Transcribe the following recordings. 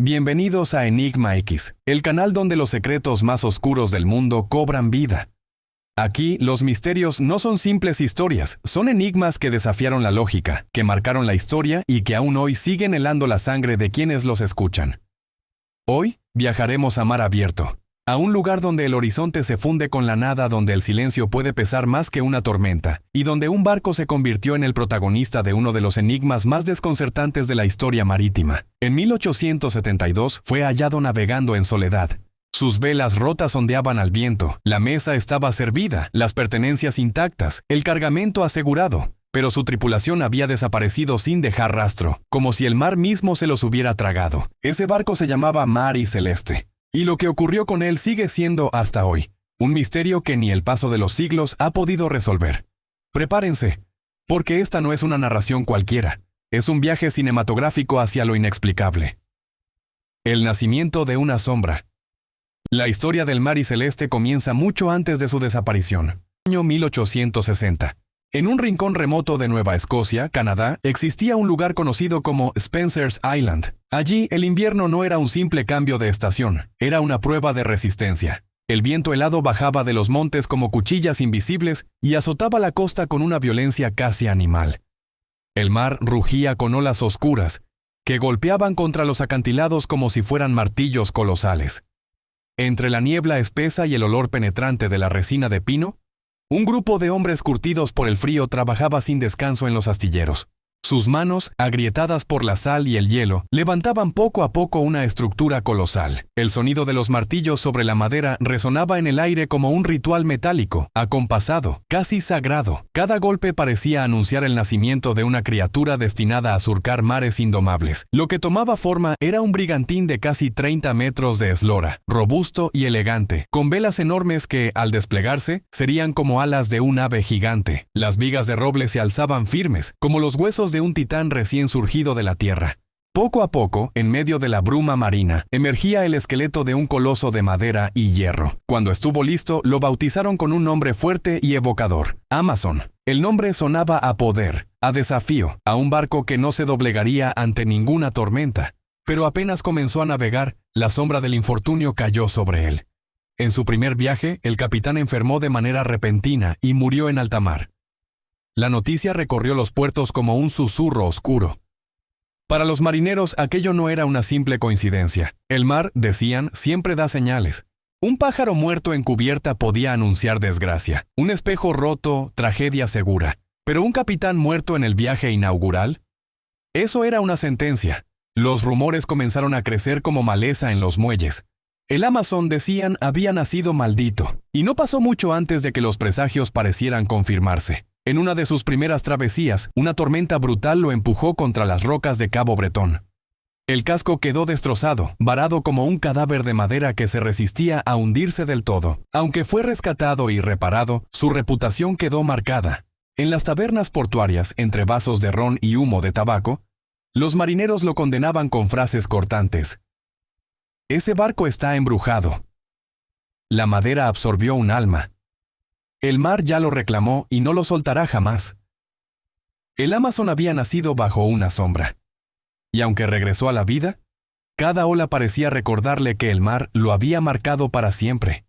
Bienvenidos a Enigma X, el canal donde los secretos más oscuros del mundo cobran vida. Aquí, los misterios no son simples historias, son enigmas que desafiaron la lógica, que marcaron la historia y que aún hoy siguen helando la sangre de quienes los escuchan. Hoy, viajaremos a mar abierto, a un lugar donde el horizonte se funde con la nada, donde el silencio puede pesar más que una tormenta, y donde un barco se convirtió en el protagonista de uno de los enigmas más desconcertantes de la historia marítima. En 1872 fue hallado navegando en soledad. Sus velas rotas ondeaban al viento, la mesa estaba servida, las pertenencias intactas, el cargamento asegurado, pero su tripulación había desaparecido sin dejar rastro, como si el mar mismo se los hubiera tragado. Ese barco se llamaba Mari Celeste. Y lo que ocurrió con él sigue siendo, hasta hoy, un misterio que ni el paso de los siglos ha podido resolver. Prepárense, porque esta no es una narración cualquiera, es un viaje cinematográfico hacia lo inexplicable. El nacimiento de una sombra. La historia del Mari Celeste comienza mucho antes de su desaparición. Año 1860. En un rincón remoto de Nueva Escocia, Canadá, existía un lugar conocido como Spencer's Island. Allí, el invierno no era un simple cambio de estación, era una prueba de resistencia. El viento helado bajaba de los montes como cuchillas invisibles y azotaba la costa con una violencia casi animal. El mar rugía con olas oscuras, que golpeaban contra los acantilados como si fueran martillos colosales. Entre la niebla espesa y el olor penetrante de la resina de pino, un grupo de hombres curtidos por el frío trabajaba sin descanso en los astilleros. Sus manos, agrietadas por la sal y el hielo, levantaban poco a poco una estructura colosal. El sonido de los martillos sobre la madera resonaba en el aire como un ritual metálico, acompasado, casi sagrado. Cada golpe parecía anunciar el nacimiento de una criatura destinada a surcar mares indomables. Lo que tomaba forma era un brigantín de casi 30 metros de eslora, robusto y elegante, con velas enormes que, al desplegarse, serían como alas de un ave gigante. Las vigas de roble se alzaban firmes, como los huesos de un titán recién surgido de la tierra. Poco a poco, en medio de la bruma marina, emergía el esqueleto de un coloso de madera y hierro. Cuando estuvo listo, lo bautizaron con un nombre fuerte y evocador: Amazon. El nombre sonaba a poder, a desafío, a un barco que no se doblegaría ante ninguna tormenta. Pero apenas comenzó a navegar, la sombra del infortunio cayó sobre él. En su primer viaje, el capitán enfermó de manera repentina y murió en alta mar. La noticia recorrió los puertos como un susurro oscuro. Para los marineros, aquello no era una simple coincidencia. El mar, decían, siempre da señales. Un pájaro muerto en cubierta podía anunciar desgracia. Un espejo roto, tragedia segura. Pero un capitán muerto en el viaje inaugural, eso era una sentencia. Los rumores comenzaron a crecer como maleza en los muelles. El Amazon, decían, había nacido maldito. Y no pasó mucho antes de que los presagios parecieran confirmarse. En una de sus primeras travesías, una tormenta brutal lo empujó contra las rocas de Cabo Bretón. El casco quedó destrozado, varado como un cadáver de madera que se resistía a hundirse del todo. Aunque fue rescatado y reparado, su reputación quedó marcada. En las tabernas portuarias, entre vasos de ron y humo de tabaco, los marineros lo condenaban con frases cortantes. Ese barco está embrujado. La madera absorbió un alma. El mar ya lo reclamó y no lo soltará jamás. El Amazon había nacido bajo una sombra. Y aunque regresó a la vida, cada ola parecía recordarle que el mar lo había marcado para siempre.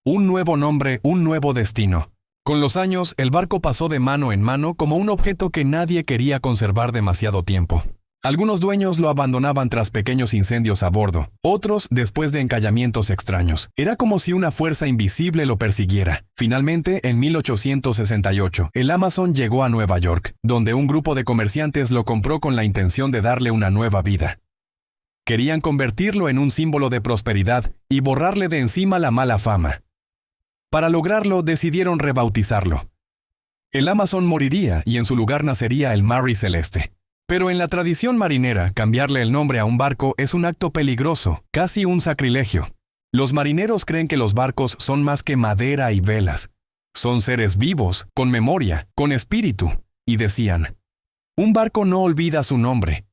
Un nuevo nombre, un nuevo destino. Con los años, el barco pasó de mano en mano como un objeto que nadie quería conservar demasiado tiempo. Algunos dueños lo abandonaban tras pequeños incendios a bordo, otros después de encallamientos extraños. Era como si una fuerza invisible lo persiguiera. Finalmente, en 1868, el Amazon llegó a Nueva York, donde un grupo de comerciantes lo compró con la intención de darle una nueva vida. Querían convertirlo en un símbolo de prosperidad y borrarle de encima la mala fama. Para lograrlo, decidieron rebautizarlo. El Amazon moriría y en su lugar nacería el Mari Celeste. Pero en la tradición marinera, cambiarle el nombre a un barco es un acto peligroso, casi un sacrilegio. Los marineros creen que los barcos son más que madera y velas. Son seres vivos, con memoria, con espíritu. Y decían, un barco no olvida su nombre.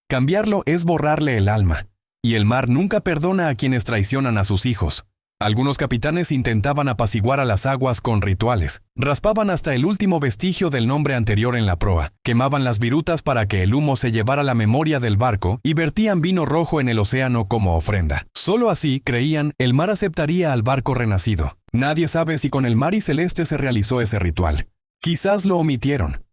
Cambiarlo es borrarle el alma. Y el mar nunca perdona a quienes traicionan a sus hijos. Algunos capitanes intentaban apaciguar a las aguas con rituales, raspaban hasta el último vestigio del nombre anterior en la proa, quemaban las virutas para que el humo se llevara la memoria del barco y vertían vino rojo en el océano como ofrenda. Solo así, creían, el mar aceptaría al barco renacido. Nadie sabe si con el Mari Celeste se realizó ese ritual. Quizás lo omitieron.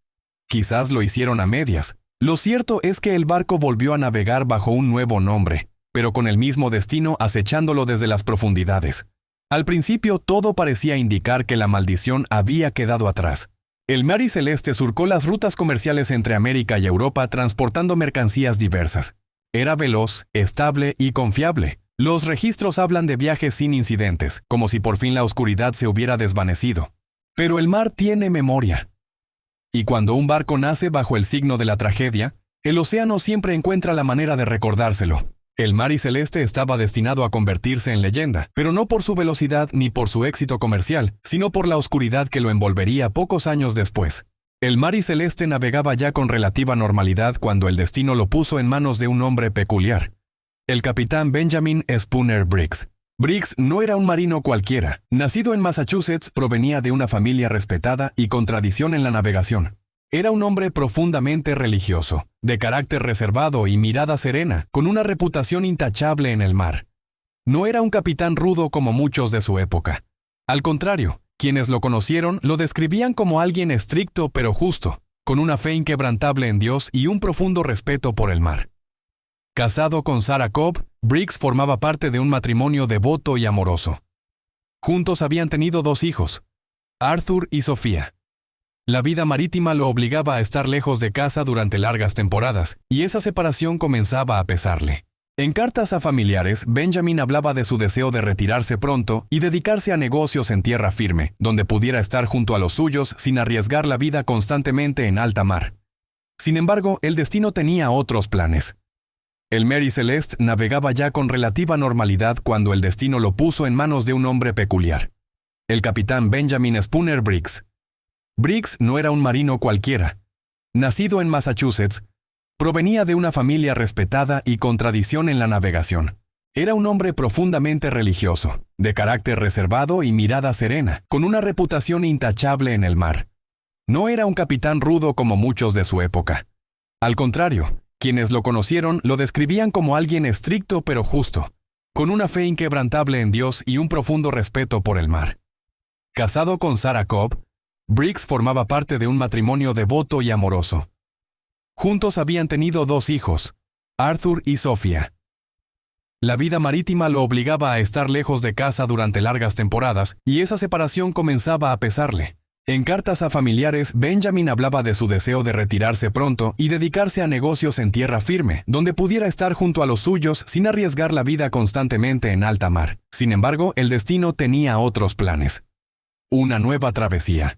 Quizás lo hicieron a medias. Lo cierto es que el barco volvió a navegar bajo un nuevo nombre, pero con el mismo destino acechándolo desde las profundidades. Al principio todo parecía indicar que la maldición había quedado atrás. El Mari Celeste surcó las rutas comerciales entre América y Europa transportando mercancías diversas. Era veloz, estable y confiable. Los registros hablan de viajes sin incidentes, como si por fin la oscuridad se hubiera desvanecido. Pero el mar tiene memoria. Y cuando un barco nace bajo el signo de la tragedia, el océano siempre encuentra la manera de recordárselo. El Mari Celeste estaba destinado a convertirse en leyenda, pero no por su velocidad ni por su éxito comercial, sino por la oscuridad que lo envolvería pocos años después. El Mari Celeste navegaba ya con relativa normalidad cuando el destino lo puso en manos de un hombre peculiar. El capitán Benjamin Spooner Briggs. Briggs no era un marino cualquiera. Nacido en Massachusetts, provenía de una familia respetada y con tradición en la navegación. Era un hombre profundamente religioso, de carácter reservado y mirada serena, con una reputación intachable en el mar. No era un capitán rudo como muchos de su época. Al contrario, quienes lo conocieron lo describían como alguien estricto pero justo, con una fe inquebrantable en Dios y un profundo respeto por el mar. Casado con Sarah Cobb, Briggs formaba parte de un matrimonio devoto y amoroso. Juntos habían tenido 2 hijos, Arthur y Sophia. La vida marítima lo obligaba a estar lejos de casa durante largas temporadas, y esa separación comenzaba a pesarle. En cartas a familiares, Benjamin hablaba de su deseo de retirarse pronto y dedicarse a negocios en tierra firme, donde pudiera estar junto a los suyos sin arriesgar la vida constantemente en alta mar. Sin embargo, el destino tenía otros planes. El Mari Celeste navegaba ya con relativa normalidad cuando el destino lo puso en manos de un hombre peculiar. El capitán Benjamin Spooner Briggs. Briggs no era un marino cualquiera. Nacido en Massachusetts, provenía de una familia respetada y con tradición en la navegación. Era un hombre profundamente religioso, de carácter reservado y mirada serena, con una reputación intachable en el mar. No era un capitán rudo como muchos de su época. Al contrario, quienes lo conocieron lo describían como alguien estricto pero justo, con una fe inquebrantable en Dios y un profundo respeto por el mar. Casado con Sarah Cobb, Briggs formaba parte de un matrimonio devoto y amoroso. Juntos habían tenido 2 hijos, Arthur y Sophia. La vida marítima lo obligaba a estar lejos de casa durante largas temporadas, y esa separación comenzaba a pesarle. En cartas a familiares, Benjamin hablaba de su deseo de retirarse pronto y dedicarse a negocios en tierra firme, donde pudiera estar junto a los suyos sin arriesgar la vida constantemente en alta mar. Sin embargo, el destino tenía otros planes. Una nueva travesía.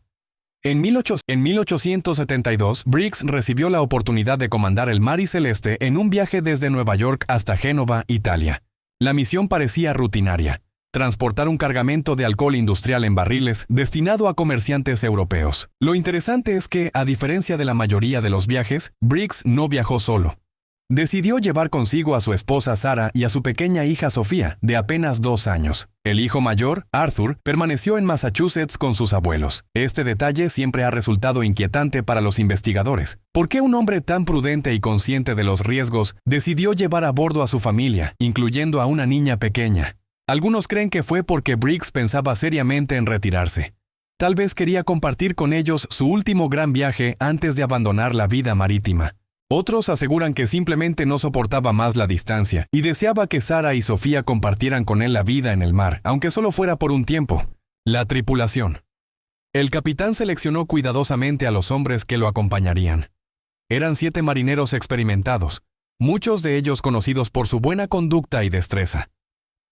En 1872, Briggs recibió la oportunidad de comandar el Mari Celeste en un viaje desde Nueva York hasta Génova, Italia. La misión parecía rutinaria: transportar un cargamento de alcohol industrial en barriles destinado a comerciantes europeos. Lo interesante es que, a diferencia de la mayoría de los viajes, Briggs no viajó solo. Decidió llevar consigo a su esposa Sarah y a su pequeña hija Sophia, de apenas 2 años. El hijo mayor, Arthur, permaneció en Massachusetts con sus abuelos. Este detalle siempre ha resultado inquietante para los investigadores. ¿Por qué un hombre tan prudente y consciente de los riesgos decidió llevar a bordo a su familia, incluyendo a una niña pequeña? Algunos creen que fue porque Briggs pensaba seriamente en retirarse. Tal vez quería compartir con ellos su último gran viaje antes de abandonar la vida marítima. Otros aseguran que simplemente no soportaba más la distancia y deseaba que Sarah y Sophia compartieran con él la vida en el mar, aunque solo fuera por un tiempo. La tripulación. El capitán seleccionó cuidadosamente a los hombres que lo acompañarían. Eran 7 marineros experimentados, muchos de ellos conocidos por su buena conducta y destreza.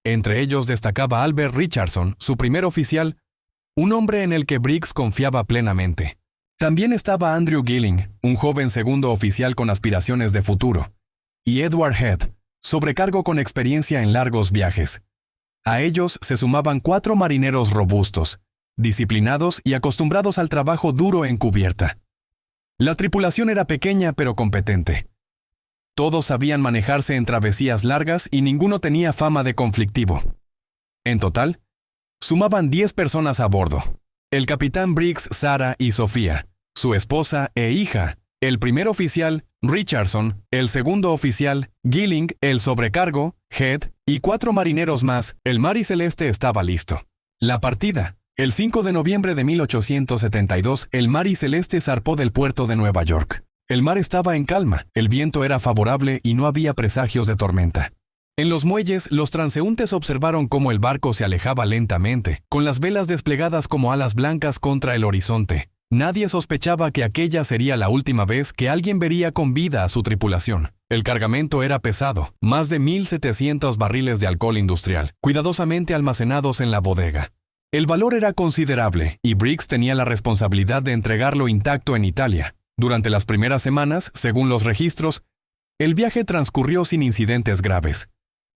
Entre ellos destacaba Albert Richardson, su primer oficial, un hombre en el que Briggs confiaba plenamente. También estaba Andrew Gilling, un joven segundo oficial con aspiraciones de futuro, y Edward Head, sobrecargo con experiencia en largos viajes. A ellos se sumaban 4 marineros robustos, disciplinados y acostumbrados al trabajo duro en cubierta. La tripulación era pequeña pero competente. Todos sabían manejarse en travesías largas y ninguno tenía fama de conflictivo. En total, sumaban 10 personas a bordo. El capitán Briggs, Sarah y Sofía, su esposa e hija, el primer oficial, Richardson, el segundo oficial, Gilling, el sobrecargo, Head, y 4 marineros más. El Mary Celeste estaba listo. La partida. El 5 de noviembre de 1872, el Mary Celeste zarpó del puerto de Nueva York. El mar estaba en calma, el viento era favorable y no había presagios de tormenta. En los muelles, los transeúntes observaron cómo el barco se alejaba lentamente, con las velas desplegadas como alas blancas contra el horizonte. Nadie sospechaba que aquella sería la última vez que alguien vería con vida a su tripulación. El cargamento era pesado, más de 1.700 barriles de alcohol industrial, cuidadosamente almacenados en la bodega. El valor era considerable, y Briggs tenía la responsabilidad de entregarlo intacto en Italia. Durante las primeras semanas, según los registros, el viaje transcurrió sin incidentes graves.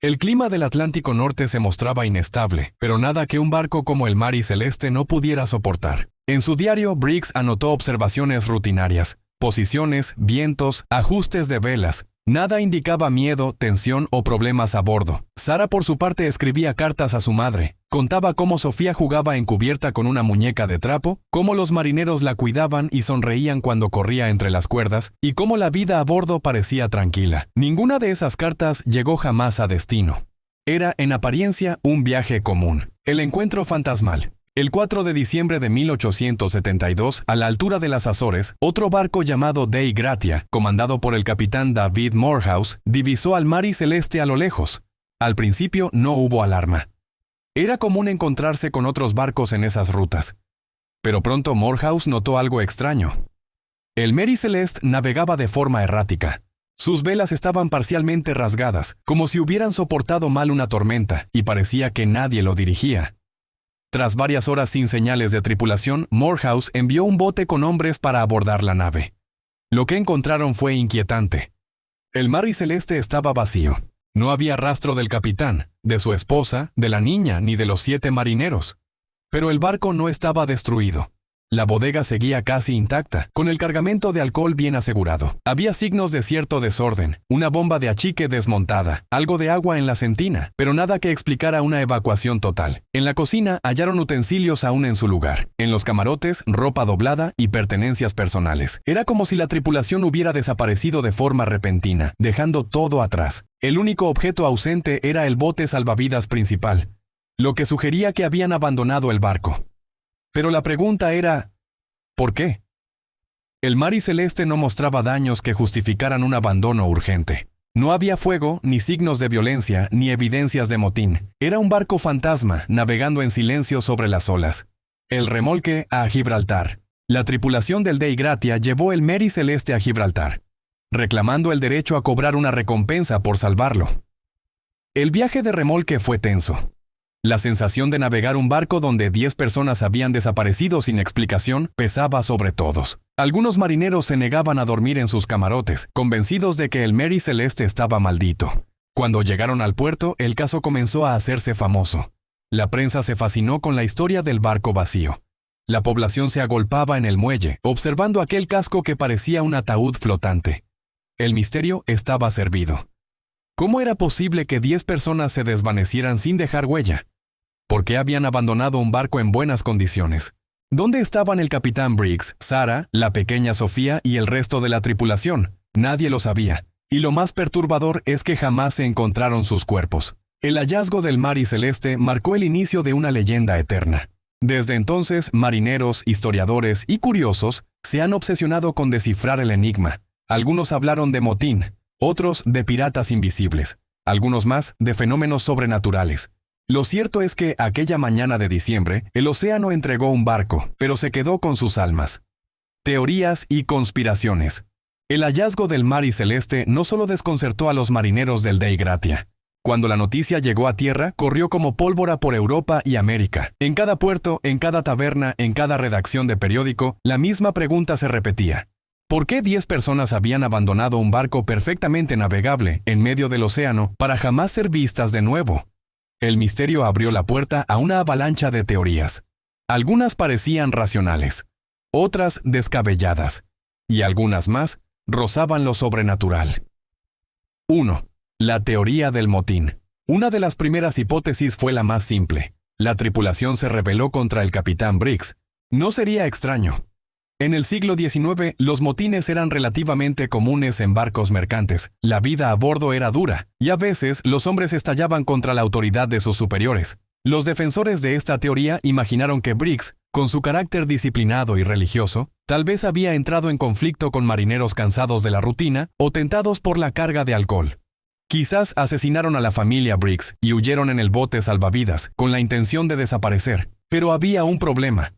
El clima del Atlántico Norte se mostraba inestable, pero nada que un barco como el Mary Celeste no pudiera soportar. En su diario, Briggs anotó observaciones rutinarias, posiciones, vientos, ajustes de velas. Nada indicaba miedo, tensión o problemas a bordo. Sarah, por su parte, escribía cartas a su madre. Contaba cómo Sofía jugaba encubierta con una muñeca de trapo, cómo los marineros la cuidaban y sonreían cuando corría entre las cuerdas, y cómo la vida a bordo parecía tranquila. Ninguna de esas cartas llegó jamás a destino. Era, en apariencia, un viaje común. El encuentro fantasmal. El 4 de diciembre de 1872, a la altura de las Azores, otro barco llamado Dei Gratia, comandado por el capitán David Morehouse, divisó al Mary Celeste a lo lejos. Al principio no hubo alarma. Era común encontrarse con otros barcos en esas rutas. Pero pronto Morehouse notó algo extraño. El Mary Celeste navegaba de forma errática. Sus velas estaban parcialmente rasgadas, como si hubieran soportado mal una tormenta, y parecía que nadie lo dirigía. Tras varias horas sin señales de tripulación, Morehouse envió un bote con hombres para abordar la nave. Lo que encontraron fue inquietante. El Mary Celeste estaba vacío. No había rastro del capitán, de su esposa, de la niña ni de los 7 marineros. Pero el barco no estaba destruido. La bodega seguía casi intacta, con el cargamento de alcohol bien asegurado. Había signos de cierto desorden, una bomba de achique desmontada, algo de agua en la sentina, pero nada que explicara una evacuación total. En la cocina hallaron utensilios aún en su lugar. En los camarotes, ropa doblada y pertenencias personales. Era como si la tripulación hubiera desaparecido de forma repentina, dejando todo atrás. El único objeto ausente era el bote salvavidas principal, lo que sugería que habían abandonado el barco. Pero la pregunta era, ¿por qué? El Mary Celeste no mostraba daños que justificaran un abandono urgente. No había fuego, ni signos de violencia, ni evidencias de motín. Era un barco fantasma, navegando en silencio sobre las olas. El remolque a Gibraltar. La tripulación del Dei Gratia llevó el Mary Celeste a Gibraltar, reclamando el derecho a cobrar una recompensa por salvarlo. El viaje de remolque fue tenso. La sensación de navegar un barco donde 10 personas habían desaparecido sin explicación pesaba sobre todos. Algunos marineros se negaban a dormir en sus camarotes, convencidos de que el Mary Celeste estaba maldito. Cuando llegaron al puerto, el caso comenzó a hacerse famoso. La prensa se fascinó con la historia del barco vacío. La población se agolpaba en el muelle, observando aquel casco que parecía un ataúd flotante. El misterio estaba servido. ¿Cómo era posible que 10 personas se desvanecieran sin dejar huella? ¿Por qué habían abandonado un barco en buenas condiciones? ¿Dónde estaban el capitán Briggs, Sarah, la pequeña Sofía y el resto de la tripulación? Nadie lo sabía. Y lo más perturbador es que jamás se encontraron sus cuerpos. El hallazgo del Mary Celeste marcó el inicio de una leyenda eterna. Desde entonces, marineros, historiadores y curiosos se han obsesionado con descifrar el enigma. Algunos hablaron de motín, otros de piratas invisibles, algunos más de fenómenos sobrenaturales. Lo cierto es que aquella mañana de diciembre, el océano entregó un barco, pero se quedó con sus almas. Teorías y conspiraciones. El hallazgo del Mary Celeste no solo desconcertó a los marineros del Dei Gratia. Cuando la noticia llegó a tierra, corrió como pólvora por Europa y América. En cada puerto, en cada taberna, en cada redacción de periódico, la misma pregunta se repetía. ¿Por qué 10 personas habían abandonado un barco perfectamente navegable en medio del océano para jamás ser vistas de nuevo? El misterio abrió la puerta a una avalancha de teorías. Algunas parecían racionales, otras descabelladas, y algunas más rozaban lo sobrenatural. 1. La teoría del motín. Una de las primeras hipótesis fue la más simple. La tripulación se rebeló contra el capitán Briggs. No sería extraño. En el siglo XIX, los motines eran relativamente comunes en barcos mercantes. La vida a bordo era dura, y a veces los hombres estallaban contra la autoridad de sus superiores. Los defensores de esta teoría imaginaron que Briggs, con su carácter disciplinado y religioso, tal vez había entrado en conflicto con marineros cansados de la rutina o tentados por la carga de alcohol. Quizás asesinaron a la familia Briggs y huyeron en el bote salvavidas con la intención de desaparecer. Pero había un problema.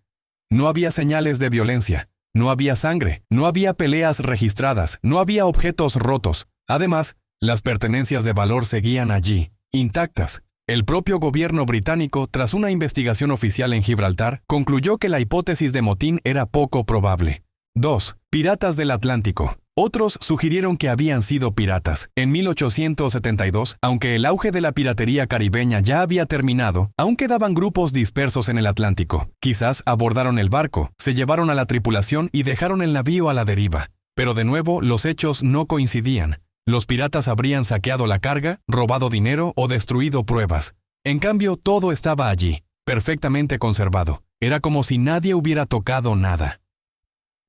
No había señales de violencia, no había sangre, no había peleas registradas, no había objetos rotos. Además, las pertenencias de valor seguían allí, intactas. El propio gobierno británico, tras una investigación oficial en Gibraltar, concluyó que la hipótesis de motín era poco probable. 2. Piratas del Atlántico. Otros sugirieron que habían sido piratas. En 1872, aunque el auge de la piratería caribeña ya había terminado, aún quedaban grupos dispersos en el Atlántico. Quizás abordaron el barco, se llevaron a la tripulación y dejaron el navío a la deriva. Pero de nuevo, los hechos no coincidían. Los piratas habrían saqueado la carga, robado dinero o destruido pruebas. En cambio, todo estaba allí, perfectamente conservado. Era como si nadie hubiera tocado nada.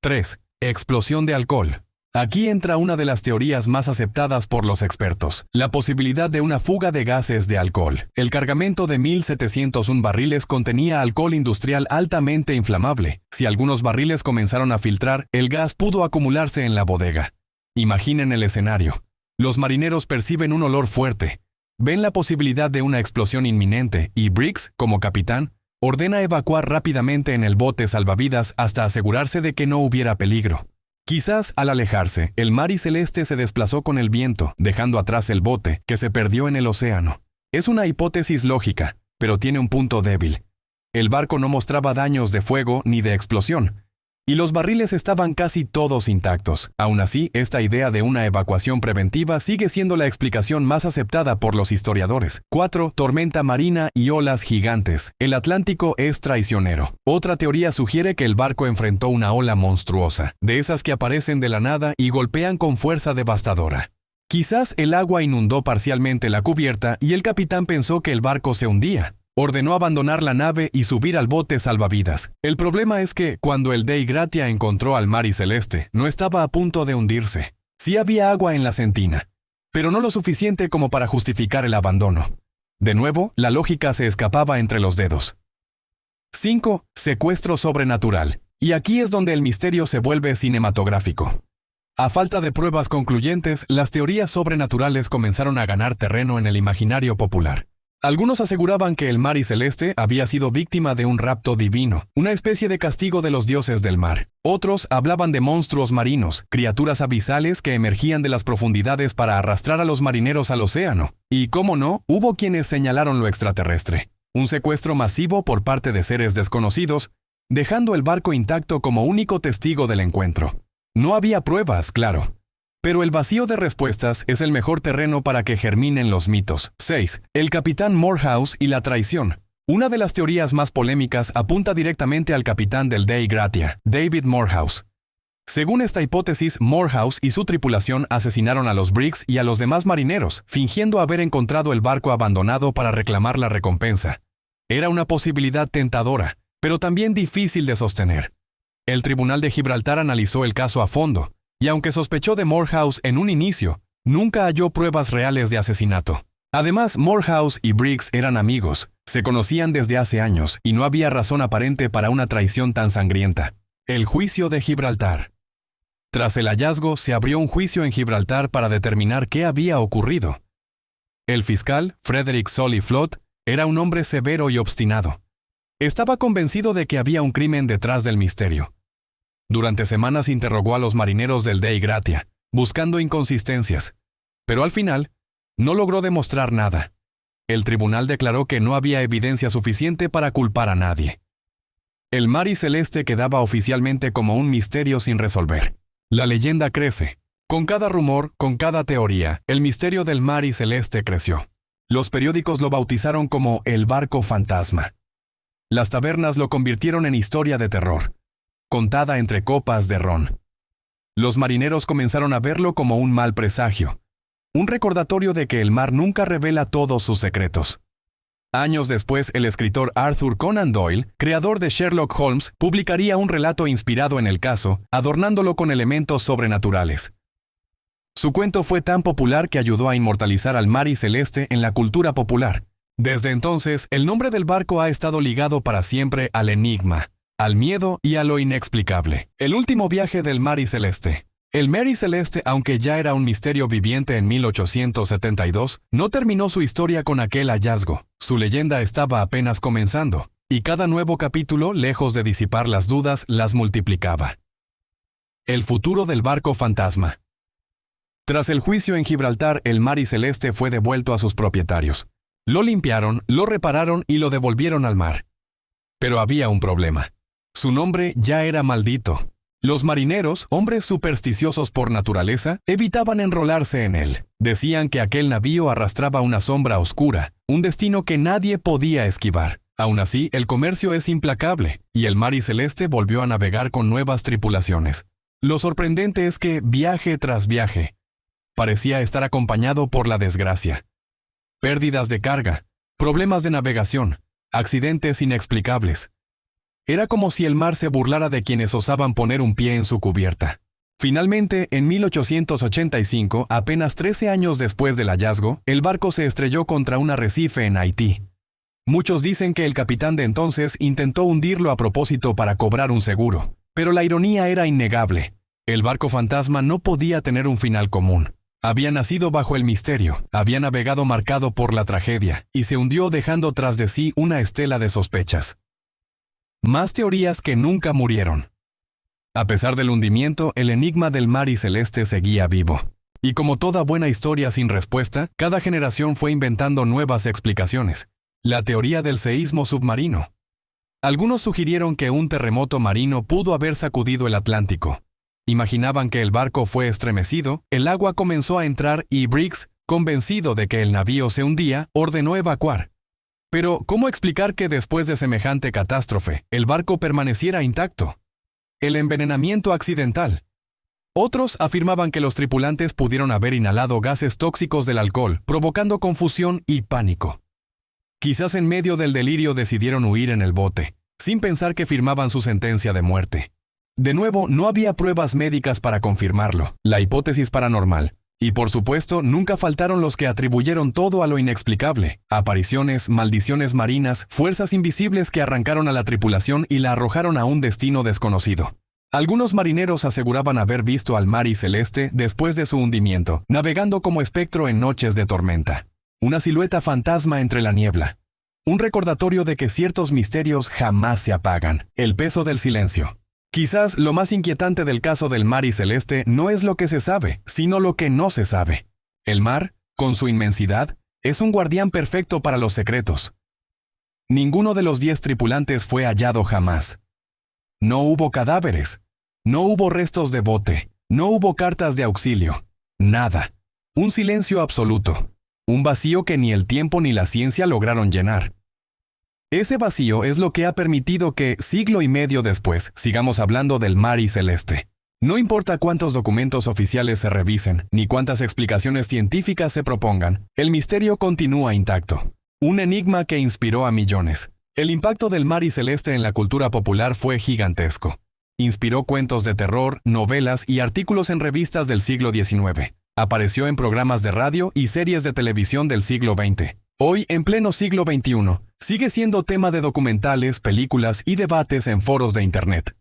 3. Explosión de alcohol. Aquí entra una de las teorías más aceptadas por los expertos, la posibilidad de una fuga de gases de alcohol. El cargamento de 1.701 barriles contenía alcohol industrial altamente inflamable. Si algunos barriles comenzaron a filtrar, el gas pudo acumularse en la bodega. Imaginen el escenario. Los marineros perciben un olor fuerte. Ven la posibilidad de una explosión inminente y Briggs, como capitán, ordena evacuar rápidamente en el bote salvavidas hasta asegurarse de que no hubiera peligro. Quizás al alejarse, el Mary Celeste se desplazó con el viento, dejando atrás el bote, que se perdió en el océano. Es una hipótesis lógica, pero tiene un punto débil. El barco no mostraba daños de fuego ni de explosión, y los barriles estaban casi todos intactos. Aún así, esta idea de una evacuación preventiva sigue siendo la explicación más aceptada por los historiadores. 4. Tormenta marina y olas gigantes. El Atlántico es traicionero. Otra teoría sugiere que el barco enfrentó una ola monstruosa, de esas que aparecen de la nada y golpean con fuerza devastadora. Quizás el agua inundó parcialmente la cubierta y el capitán pensó que el barco se hundía. Ordenó abandonar la nave y subir al bote salvavidas. El problema es que, cuando el Dei Gratia encontró al Mary Celeste, no estaba a punto de hundirse. Sí había agua en la sentina, pero no lo suficiente como para justificar el abandono. De nuevo, la lógica se escapaba entre los dedos. 5. Secuestro sobrenatural. Y aquí es donde el misterio se vuelve cinematográfico. A falta de pruebas concluyentes, las teorías sobrenaturales comenzaron a ganar terreno en el imaginario popular. Algunos aseguraban que el Mary Celeste había sido víctima de un rapto divino, una especie de castigo de los dioses del mar. Otros hablaban de monstruos marinos, criaturas abisales que emergían de las profundidades para arrastrar a los marineros al océano. Y, cómo no, hubo quienes señalaron lo extraterrestre. Un secuestro masivo por parte de seres desconocidos, dejando el barco intacto como único testigo del encuentro. No había pruebas, claro. Pero el vacío de respuestas es el mejor terreno para que germinen los mitos. 6. El capitán Morehouse y la traición. Una de las teorías más polémicas apunta directamente al capitán del Dei Gratia, David Morehouse. Según esta hipótesis, Morehouse y su tripulación asesinaron a los Briggs y a los demás marineros, fingiendo haber encontrado el barco abandonado para reclamar la recompensa. Era una posibilidad tentadora, pero también difícil de sostener. El Tribunal de Gibraltar analizó el caso a fondo, y aunque sospechó de Morehouse en un inicio, nunca halló pruebas reales de asesinato. Además, Morehouse y Briggs eran amigos, se conocían desde hace años y no había razón aparente para una traición tan sangrienta. El juicio de Gibraltar. Tras el hallazgo, se abrió un juicio en Gibraltar para determinar qué había ocurrido. El fiscal, Frederick Solly Flood, era un hombre severo y obstinado. Estaba convencido de que había un crimen detrás del misterio. Durante semanas interrogó a los marineros del Dei Gratia, buscando inconsistencias, pero al final no logró demostrar nada. El tribunal declaró que no había evidencia suficiente para culpar a nadie. El Mary Celeste quedaba oficialmente como un misterio sin resolver. La leyenda crece. Con cada rumor, con cada teoría, el misterio del Mary Celeste creció. Los periódicos lo bautizaron como el barco fantasma. Las tabernas lo convirtieron en historia de terror, contada entre copas de ron. Los marineros comenzaron a verlo como un mal presagio, Un recordatorio de que el mar nunca revela todos sus secretos. Años después, el escritor Arthur Conan Doyle, creador de Sherlock Holmes, publicaría un relato inspirado en el caso, adornándolo con elementos sobrenaturales. Su cuento fue tan popular que ayudó a inmortalizar al Mari Celeste en la cultura popular. Desde entonces, el nombre del barco ha estado ligado para siempre al enigma, al miedo y a lo inexplicable. El último viaje del Mari Celeste. El Mari Celeste, aunque ya era un misterio viviente en 1872, no terminó su historia con aquel hallazgo. Su leyenda estaba apenas comenzando, y cada nuevo capítulo, lejos de disipar las dudas, las multiplicaba. El futuro del barco fantasma. Tras el juicio en Gibraltar, el Mari Celeste fue devuelto a sus propietarios. Lo limpiaron, lo repararon y lo devolvieron al mar. Pero había un problema. Su nombre ya era maldito. Los marineros, hombres supersticiosos por naturaleza, evitaban enrolarse en él. Decían que aquel navío arrastraba una sombra oscura, un destino que nadie podía esquivar. Aún así, el comercio es implacable, y el Mari Celeste volvió a navegar con nuevas tripulaciones. Lo sorprendente es que, viaje tras viaje, parecía estar acompañado por la desgracia. Pérdidas de carga, problemas de navegación, accidentes inexplicables. Era como si el mar se burlara de quienes osaban poner un pie en su cubierta. Finalmente, en 1885, apenas 13 años después del hallazgo, el barco se estrelló contra un arrecife en Haití. Muchos dicen que el capitán de entonces intentó hundirlo a propósito para cobrar un seguro, pero la ironía era innegable. El barco fantasma no podía tener un final común. Había nacido bajo el misterio, había navegado marcado por la tragedia, y se hundió dejando tras de sí una estela de sospechas. Más teorías que nunca murieron. A pesar del hundimiento, el enigma del Mari Celeste seguía vivo. Y como toda buena historia sin respuesta, cada generación fue inventando nuevas explicaciones. La teoría del seísmo submarino. Algunos sugirieron que un terremoto marino pudo haber sacudido el Atlántico. Imaginaban que el barco fue estremecido, el agua comenzó a entrar y Briggs, convencido de que el navío se hundía, ordenó evacuar. Pero, ¿cómo explicar que después de semejante catástrofe, el barco permaneciera intacto? El envenenamiento accidental. Otros afirmaban que los tripulantes pudieron haber inhalado gases tóxicos del alcohol, provocando confusión y pánico. Quizás en medio del delirio decidieron huir en el bote, sin pensar que firmaban su sentencia de muerte. De nuevo, no había pruebas médicas para confirmarlo, la hipótesis paranormal. Y por supuesto, nunca faltaron los que atribuyeron todo a lo inexplicable. Apariciones, maldiciones marinas, fuerzas invisibles que arrancaron a la tripulación y la arrojaron a un destino desconocido. Algunos marineros aseguraban haber visto al Mari Celeste después de su hundimiento, navegando como espectro en noches de tormenta. Una silueta fantasma entre la niebla. Un recordatorio de que ciertos misterios jamás se apagan. El peso del silencio. Quizás lo más inquietante del caso del Mari Celeste no es lo que se sabe, sino lo que no se sabe. El mar, con su inmensidad, es un guardián perfecto para los secretos. Ninguno de los 10 tripulantes fue hallado jamás. No hubo cadáveres, no hubo restos de bote, no hubo cartas de auxilio, nada. Un silencio absoluto, un vacío que ni el tiempo ni la ciencia lograron llenar. Ese vacío es lo que ha permitido que, siglo y medio después, sigamos hablando del Mari Celeste. No importa cuántos documentos oficiales se revisen, ni cuántas explicaciones científicas se propongan, el misterio continúa intacto. Un enigma que inspiró a millones. El impacto del Mari Celeste en la cultura popular fue gigantesco. Inspiró cuentos de terror, novelas y artículos en revistas del siglo XIX. Apareció en programas de radio y series de televisión del siglo XX. Hoy, en pleno siglo XXI, sigue siendo tema de documentales, películas y debates en foros de Internet.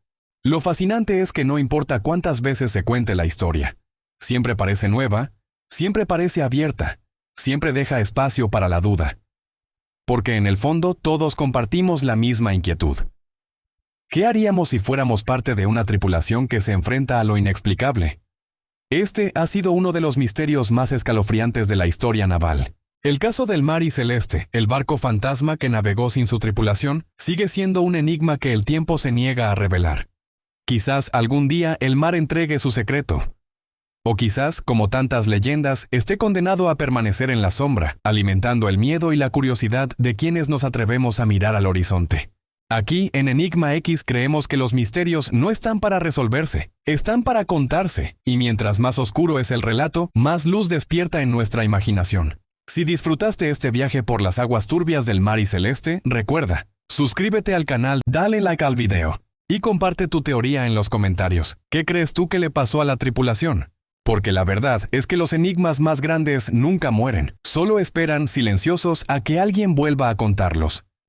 Lo fascinante es que no importa cuántas veces se cuente la historia. Siempre parece nueva, siempre parece abierta, siempre deja espacio para la duda. Porque en el fondo todos compartimos la misma inquietud. ¿Qué haríamos si fuéramos parte de una tripulación que se enfrenta a lo inexplicable? Este ha sido uno de los misterios más escalofriantes de la historia naval. El caso del Mari Celeste, el barco fantasma que navegó sin su tripulación, sigue siendo un enigma que el tiempo se niega a revelar. Quizás algún día el mar entregue su secreto. O quizás, como tantas leyendas, esté condenado a permanecer en la sombra, alimentando el miedo y la curiosidad de quienes nos atrevemos a mirar al horizonte. Aquí, en Enigma X, creemos que los misterios no están para resolverse, están para contarse, y mientras más oscuro es el relato, más luz despierta en nuestra imaginación. Si disfrutaste este viaje por las aguas turbias del mar y celeste, recuerda, suscríbete al canal, dale like al video, y comparte tu teoría en los comentarios. ¿Qué crees tú que le pasó a la tripulación? Porque la verdad es que los enigmas más grandes nunca mueren, solo esperan silenciosos a que alguien vuelva a contarlos.